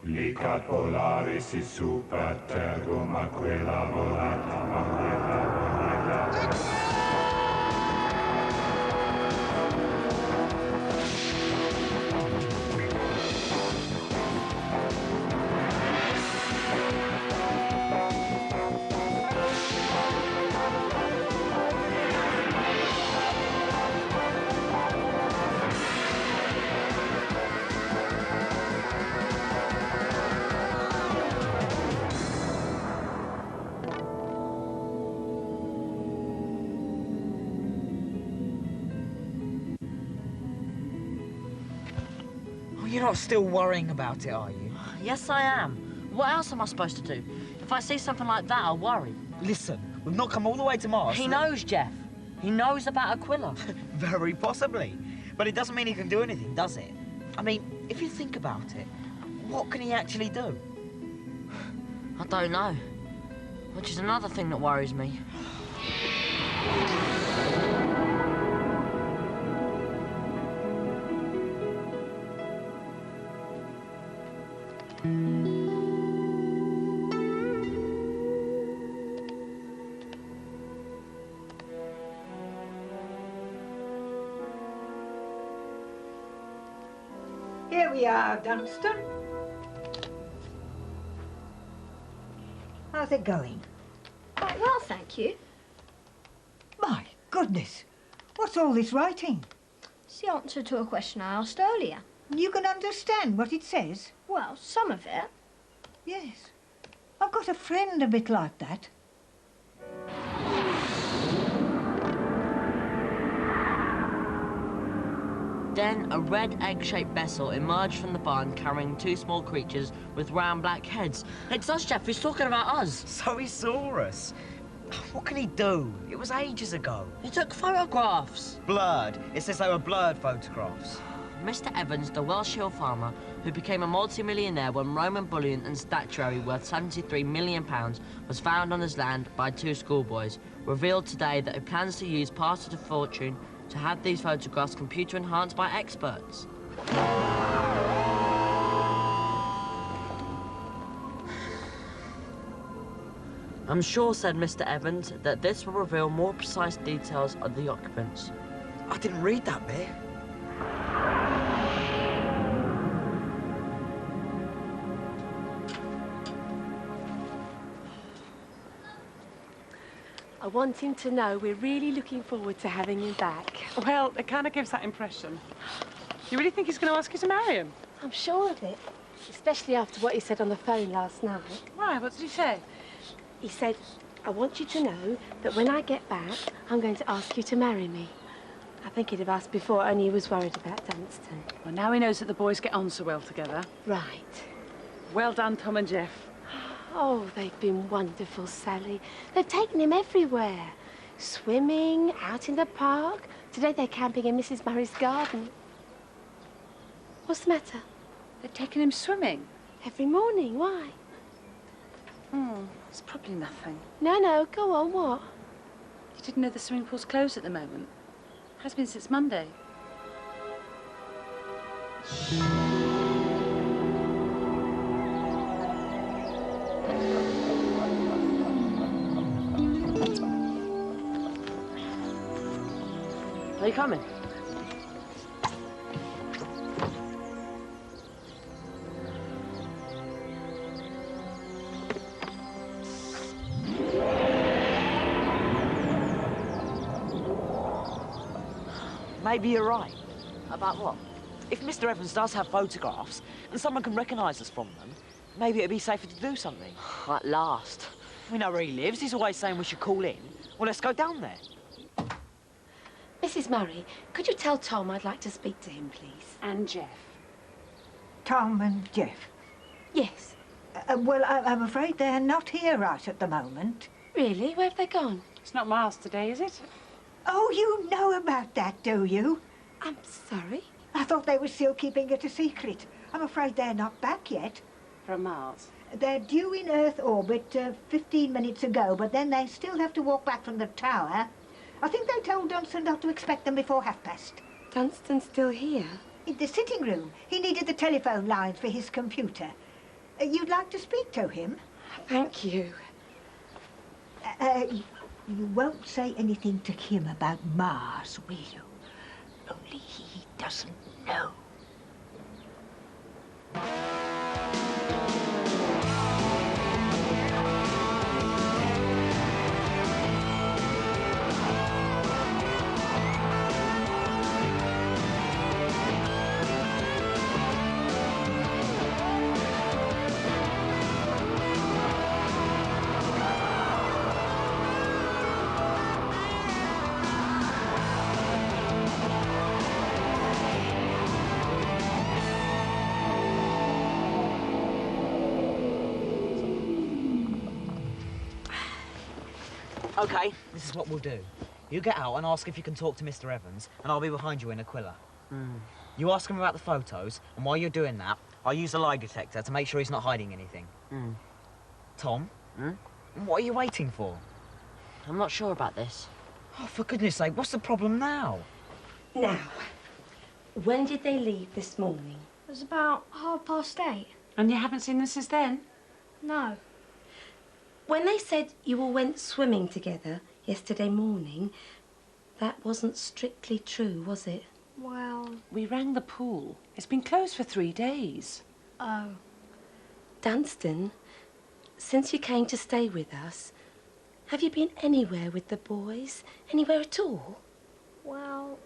Licat polaris is super tergum Aquila volatim Aquila. You're not still worrying about it, are you? Yes, I am. What else am I supposed to do? If I see something like that, I'll worry. Listen, we've not come all the way to Mars. He knows, Jeff. He knows about Aquila. Very possibly. But it doesn't mean he can do anything, does it? I mean, if you think about it, what can he actually do? I don't know. Which is another thing that worries me. Here we are, Dunstan. How's it going? Quite well, thank you. My goodness, what's all this writing? It's the answer to a question I asked earlier. You can understand what it says? Well, some of it. Yes. I've got a friend a bit like that. Then a red egg-shaped vessel emerged from the barn carrying two small creatures with round black heads. It's us, Jeff. He's talking about us. So he saw us. What can he do? It was ages ago. He took photographs. Blurred. It says they were blurred photographs. Mr. Evans, the Welsh hill farmer, who became a multi-millionaire when Roman bullion and statuary worth £73 million was found on his land by two schoolboys, revealed today that he plans to use part of the fortune to have these photographs computer-enhanced by experts. I'm sure, said Mr. Evans, that this will reveal more precise details of the occupants. I didn't read that bit. I want him to know we're really looking forward to having him back. Well, it kind of gives that impression. You really think he's going to ask you to marry him? I'm sure of it, especially after what he said on the phone last night. Why? What did he say? He said, I want you to know that when I get back, I'm going to ask you to marry me. I think he'd have asked before, only he was worried about Dunstan. Well, now he knows that the boys get on so well together. Right. Well done, Tom and Jeff. Oh, they've been wonderful, Sally. They've taken him everywhere. Swimming, out in the park. Today they're camping in Mrs. Murray's garden. What's the matter? They've taken him swimming? Every morning, why? It's probably nothing. No, go on, what? You didn't know the swimming pool's closed at the moment? Has been since Monday. Are you coming? Maybe you're right. About what? If Mr. Evans does have photographs and someone can recognise us from them, maybe it'd be safer to do something. At last. We know where he lives. He's always saying we should call in. Well, let's go down there. Mrs. Murray, could you tell Tom I'd like to speak to him, please? And Jeff. Tom and Jeff. Yes. Well, I'm afraid they're not here right at the moment. Really? Where have they gone? It's not Miles today, is it? Oh, you know about that, do you? I'm sorry? I thought they were still keeping it a secret. I'm afraid they're not back yet. From Miles. They're due in Earth orbit 15 minutes ago, but then they still have to walk back from the tower. I think they told Dunstan not to expect them before past. Dunstan's still here? In the sitting room. He needed the telephone lines for his computer. You'd like to speak to him? Thank you. You won't say anything to him about Mars, will you? Only he doesn't know. OK, this is what we'll do. You get out and ask if you can talk to Mr. Evans, and I'll be behind you in Aquila. You ask him about the photos, and while you're doing that, I'll use a lie detector to make sure he's not hiding anything. Tom? What are you waiting for? I'm not sure about this. Oh, for goodness sake, what's the problem now? Now, when did they leave this morning? It was about 8:30. And you haven't seen them since then? No. When they said you all went swimming together yesterday morning, that wasn't strictly true, was it? Well... We rang the pool. It's been closed for 3 days. Oh. Dunstan, since you came to stay with us, have you been anywhere with the boys? Anywhere at all? Well...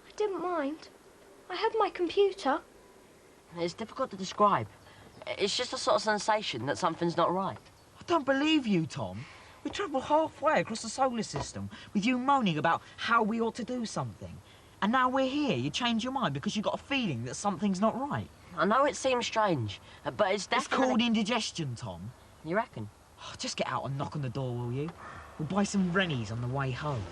I didn't mind. I had my computer. It's difficult to describe. It's just a sort of sensation that something's not right. I don't believe you, Tom. We travelled halfway across the solar system with you moaning about how we ought to do something. And now we're here, you change your mind because you got a feeling that something's not right. I know it seems strange, but it's It's definitely... called indigestion, Tom. You reckon? Oh, just get out and knock on the door, will you? We'll buy some Rennies on the way home.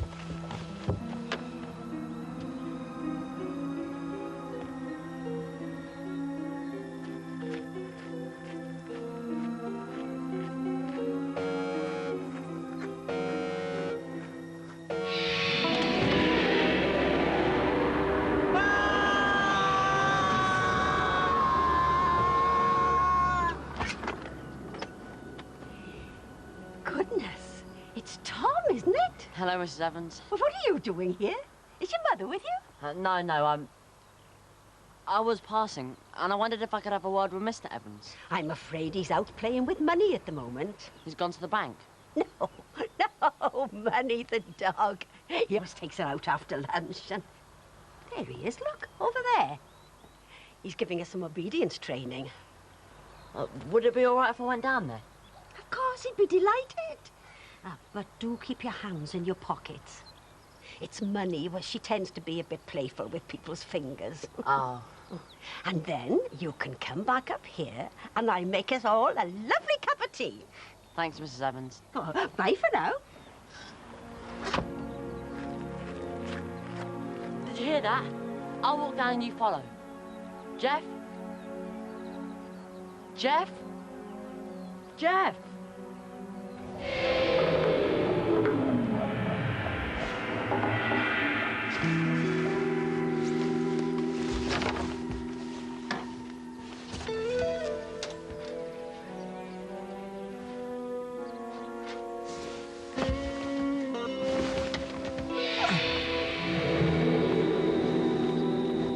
Goodness, it's Tom, isn't it? Hello, Mrs. Evans. Well, what are you doing here? Is your mother with you? No, I was passing, and I wondered if I could have a word with Mr. Evans. I'm afraid he's out playing with money at the moment. He's gone to the bank. No, no, Money the dog. He always takes her out after lunch, and there he is, look, over there. He's giving us some obedience training. Would it be all right if I went down there? Of course, he'd be delighted. But do keep your hands in your pockets. It's Money, well, she tends to be a bit playful with people's fingers. Oh. And then you can come back up here, and I'll make us all a lovely cup of tea. Thanks, Mrs. Evans. Oh, bye for now. Did you hear that? I'll walk down and you follow. Jeff? Jeff? Jeff?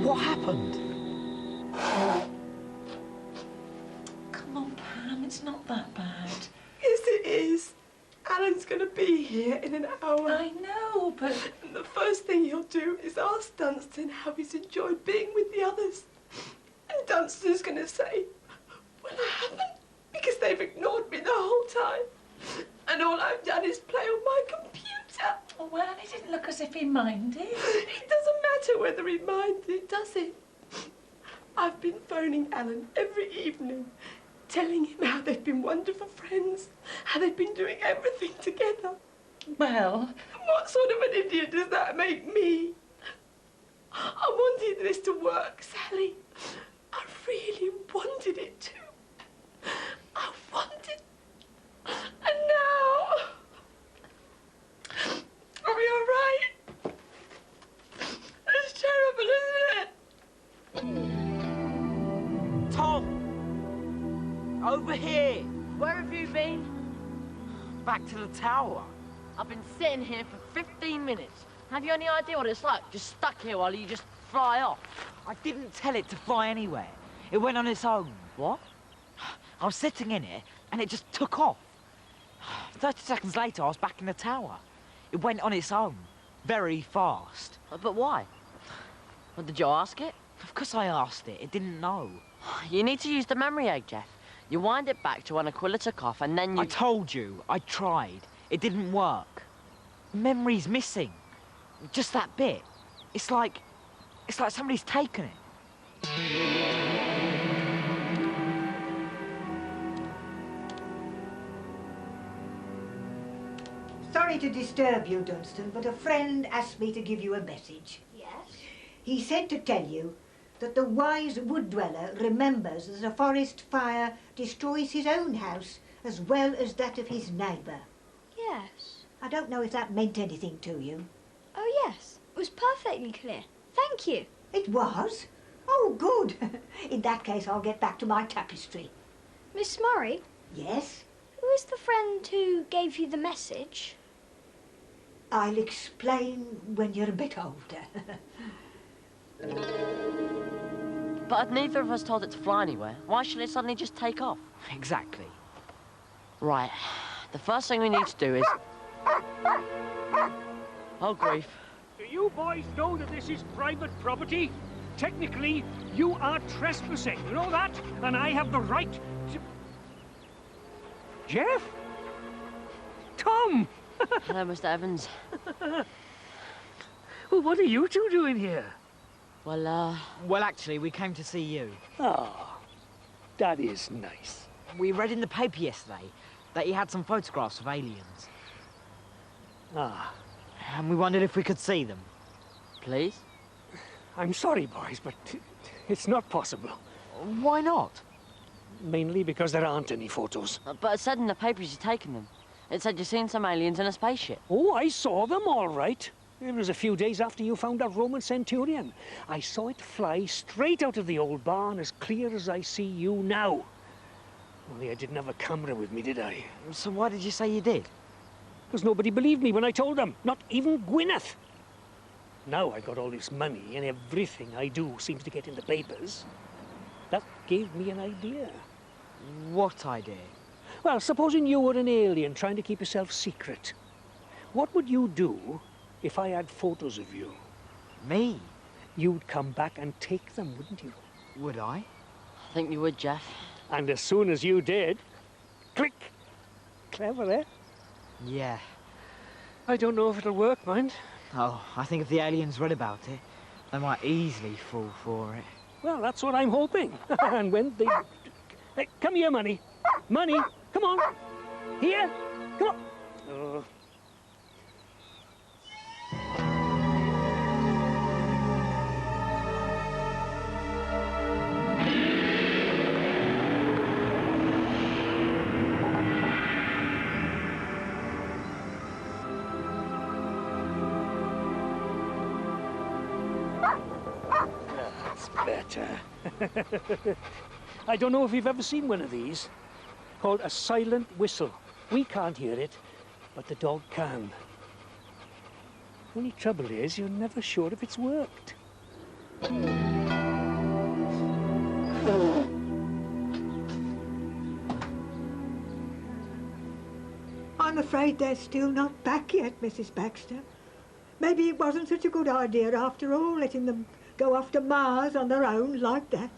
What happened? Come on, Pam, it's not that bad. Yes, it is. Alan's going to be here in an hour. I know, but... And the first thing he'll do is ask Dunstan how he's enjoyed being with the others. And Dunstan's going to say, well, I haven't, because they've ignored me the whole time. And all I've done is play on my computer. Oh, well, it didn't look as if he minded. It doesn't matter whether he minds it, does it? I've been phoning Alan every evening, telling him how they've been wonderful friends, how they've been doing everything together. Well... What sort of an idiot does that make me? I wanted this to work, Sally. I really wanted it to. I wanted... And now... Are we all right? It's terrible, isn't it? Tom! Over here! Where have you been? Back to the tower. I've been sitting here for 15 minutes. Have you any idea what it's like? Just stuck here while you just fly off. I didn't tell it to fly anywhere. It went on its own. What? I was sitting in it, and it just took off. 30 seconds later, I was back in the tower. It went on its own, very fast. But why? Well, did you ask it? Of course I asked it. It didn't know. You need to use the memory egg, Jeff. You wind it back to when Aquila took off, and then you... I told you. I tried. It didn't work. Memory's missing. Just that bit. It's like somebody's taken it. Sorry to disturb you, Dunstan, but a friend asked me to give you a message. Yes? He said to tell you that the wise wood dweller remembers that a forest fire destroys his own house as well as that of his neighbour. Yes. I don't know if that meant anything to you. Oh, yes. It was perfectly clear. Thank you. It was? Oh, good. In that case, I'll get back to my tapestry. Miss Murray, Yes? who is the friend who gave you the message? I'll explain when you're a bit older. But neither of us told it to fly anywhere. Why should it suddenly just take off? Exactly. Right. The first thing we need to do is... Oh, grief. Do you boys know that this is private property? Technically, you are trespassing. You know that? And I have the right to... Jeff? Tom! Hello, Mr. Evans. Well, what are you two doing here? Well, Well, actually, we came to see you. Ah, that is nice. We read in the paper yesterday that you had some photographs of aliens. Ah, And we wondered if we could see them. please? I'm sorry, boys, but it's not possible. Why not? Mainly because there aren't any photos. But it said in the papers you'd taken them. It said you'd seen some aliens in a spaceship. Oh, I saw them all right. It was a few days after you found that Roman centurion. I saw it fly straight out of the old barn as clear as I see you now. Only I didn't have a camera with me, did I? So why did you say you did? Because nobody believed me when I told them. Not even Gwyneth. Now I got all this money and everything I do seems to get in the papers. That gave me an idea. What idea? Well, supposing you were an alien trying to keep yourself secret, what would you do if I had photos of you? Me? You'd come back and take them, wouldn't you? Would I? I think you would, Jeff. And as soon as you did, click. Clever, eh? Yeah. I don't know if it'll work, mind. Oh, I think if the aliens read about it, they might easily fall for it. Well, that's what I'm hoping. And when they... Hey, come here, Money. Money, come on. Here, come on. Oh. That's better. I don't know if you've ever seen one of these. Called a silent whistle. We can't hear it, but the dog can. Only trouble is, you're never sure if it's worked. I'm afraid they're still not back yet, Mrs. Baxter. Maybe it wasn't such a good idea after all, letting them go off to Mars on their own like that.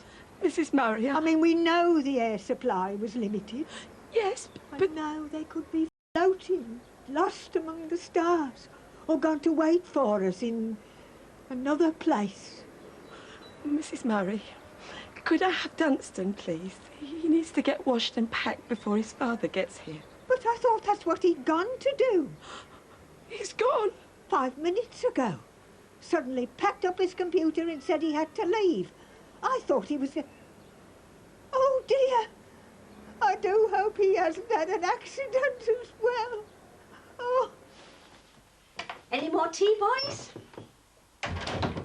Mrs. Murray, I mean, we know the air supply was limited. yes, But now they could be floating, lost among the stars, or gone to wait for us in another place. Mrs. Murray, could I have Dunstan, please? He needs to get washed and packed before his father gets here. But I thought that's what he'd gone to do. He's gone. 5 minutes ago. Suddenly packed up his computer and said he had to leave. I thought he was... Oh, dear. I do hope he hasn't had an accident as well. Oh. Any more tea, boys?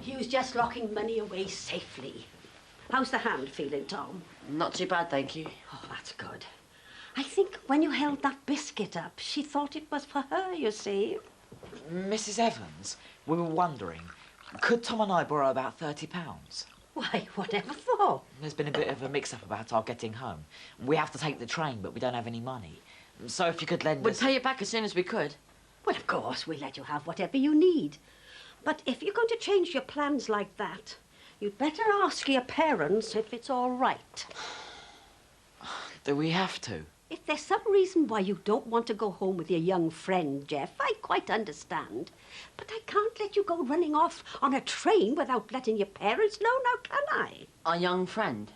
Hugh's just locking Money away safely. How's the hand feeling, Tom? Not too bad, thank you. Oh, that's good. I think when you held that biscuit up, she thought it was for her, you see. Mrs. Evans, we were wondering, could Tom and I borrow about £30? Why, whatever for? There's been a bit of a mix-up about our getting home. We have to take the train, but we don't have any money. So if you could lend We'd us... pay it back as soon as we could. Well, of course, we'll let you have whatever you need. But if you're going to change your plans like that, you'd better ask your parents if it's all right. Do we have to? If there's some reason why you don't want to go home with your young friend, Jeff, I quite understand. But I can't let you go running off on a train without letting your parents know, now can I? Our young friend?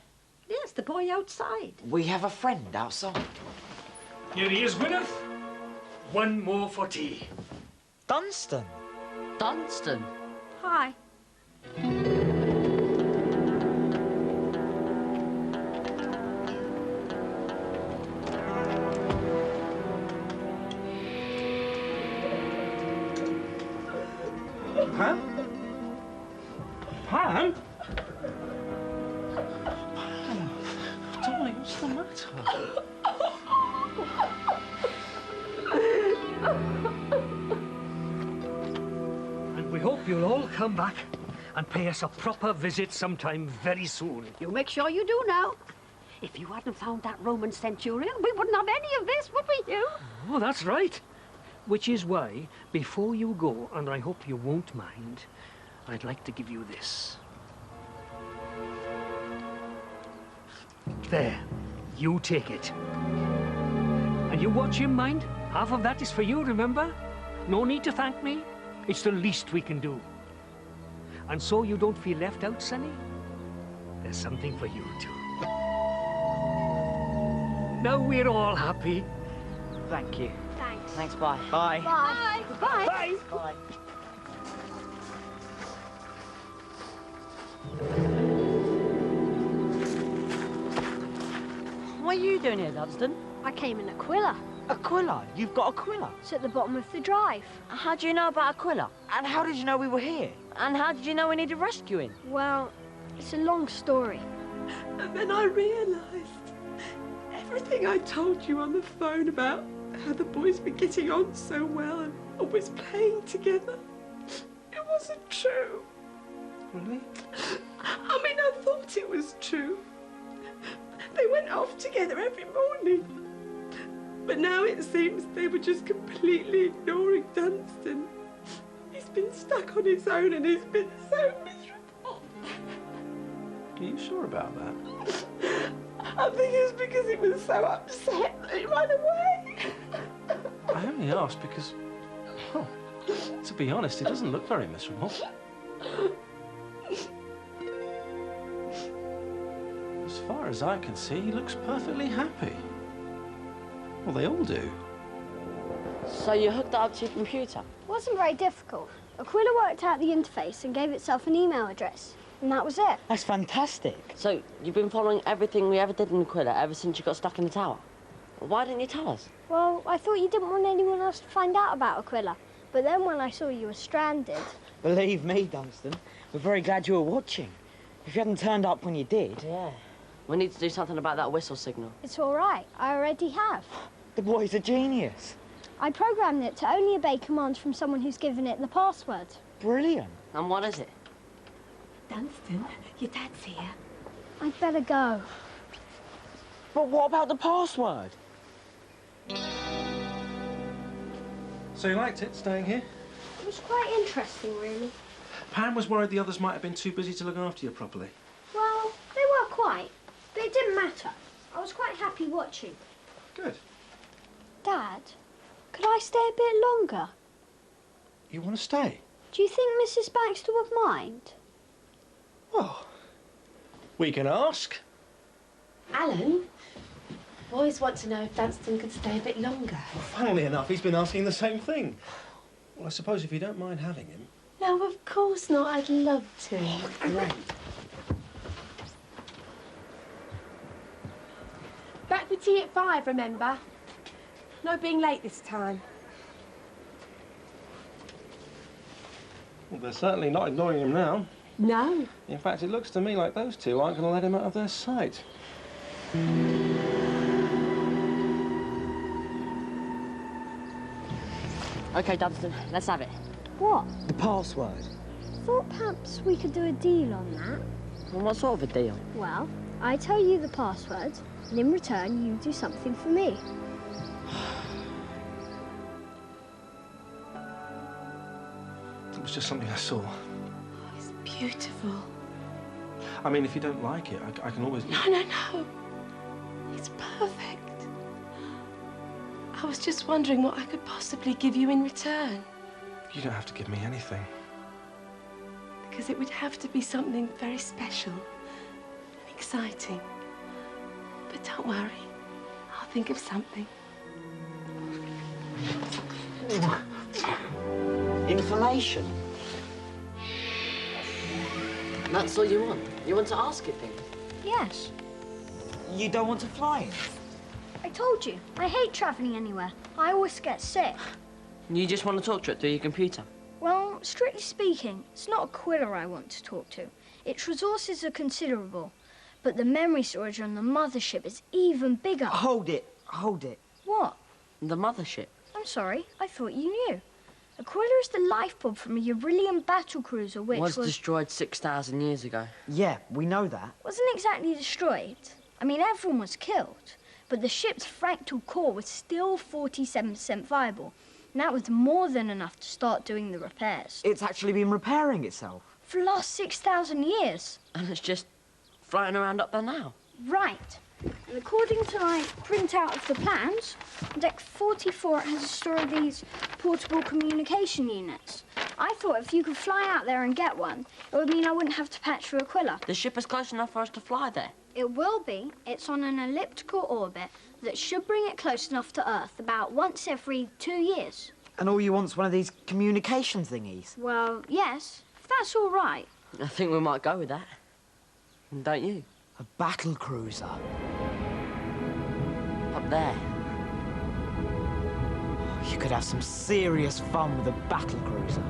Yes, the boy outside. We have a friend outside. Here he is, Gwyneth. One more for tea. Dunstan. Dunstan? Hi. Pam? Pam? Darling, what's the matter? And we hope you'll all come back and pay us a proper visit sometime very soon. You make sure you do now. If you hadn't found that Roman centurion, we wouldn't have any of this, would we, Hugh? Oh, that's right. Which is why, before you go, and I hope you won't mind, I'd like to give you this. There, you take it. And you watch him, mind? Half of that is for you, remember? No need to thank me. It's the least we can do. And so you don't feel left out, Sonny, there's something for you too. Now we're all happy. Thank you. Thanks. Thanks, bye. Bye. Bye. Bye. Bye. Bye. What are you doing here, Dunstan? I came in Aquila. Aquila? You've got Aquila? It's at the bottom of the drive. How do you know about Aquila? And how did you know we were here? And how did you know we needed rescuing? Well, it's a long story. And then I realised everything I told you on the phone about how the boys were getting on so well and always playing together, it wasn't true. Really? I mean, I thought it was true. They went off together every morning. But now it seems they were just completely ignoring Dunstan. He's been stuck on his own and he's been so miserable. Are you sure about that? I think it's because he was so upset that he ran away. I only asked because, well, to be honest, he doesn't look very miserable. As far as I can see, he looks perfectly happy. Well, they all do. So you hooked that up to your computer? It wasn't very difficult. Aquila worked out the interface and gave itself an email address. And that was it. That's fantastic. So you've been following everything we ever did in Aquila ever since you got stuck in the tower? Why didn't you tell us? Well, I thought you didn't want anyone else to find out about Aquila. But then when I saw you were stranded... Believe me, Dunstan, we're very glad you were watching. If you hadn't turned up when you did... Yeah. We need to do something about that whistle signal. It's all right. I already have. The boy's a genius. I programmed it to only obey commands from someone who's given it the password. Brilliant. And what is it? Dunstan, your dad's here. I'd better go. But what about the password? So you liked it, staying here? It was quite interesting, really. Pam was worried the others might have been too busy to look after you properly. Well, they were quite, but it didn't matter. I was quite happy watching. Good. Dad, could I stay a bit longer? You want to stay? Do you think Mrs. Baxter would mind? Well, we can ask. Alan, boys want to know if Dunstan could stay a bit longer. Well, funnily enough, he's been asking the same thing. Well, I suppose if you don't mind having him. No, of course not. I'd love to. Great. Back for tea at 5, remember? No being late this time. Well, they're certainly not ignoring him now. No. In fact, it looks to me like those two aren't going to let him out of their sight. OK, Dunstan, let's have it. What? The password. Thought perhaps we could do a deal on that. Well, what sort of a deal? Well, I tell you the password, and in return you do something for me. It was just something I saw. Oh, it's beautiful. I mean, if you don't like it, I can always... No, no, no. It's perfect. I was just wondering what I could possibly give you in return. You don't have to give me anything. Because it would have to be something very special and exciting. But don't worry, I'll think of something. Information. That's all you want? You want to ask it things? Yes. You don't want to fly? I told you, I hate travelling anywhere. I always get sick. You just want to talk to it through your computer? Well, strictly speaking, it's not Aquila I want to talk to. Its resources are considerable, but the memory storage on the mothership is even bigger. Hold it, hold it. What? The mothership? I'm sorry, I thought you knew. Aquila is the lifeboat from a Urilian battlecruiser which was destroyed 6,000 years ago. Yeah, we know that. Wasn't exactly destroyed. I mean, everyone was killed, but the ship's fractal core was still 47% viable. And that was more than enough to start doing the repairs. It's actually been repairing itself. For the last 6,000 years. And it's just floating around up there now? Right. And according to my printout of the plans, Deck 44 has a store of these portable communication units. I thought if you could fly out there and get one, it would mean I wouldn't have to patch for Aquila. The ship is close enough for us to fly there? It will be. It's on an elliptical orbit that should bring it close enough to Earth about once every 2 years. And all you want's one of these communication thingies? Well, yes, if that's all right. I think we might go with that. Don't you? A battle cruiser. Up there. You could have some serious fun with a battle cruiser.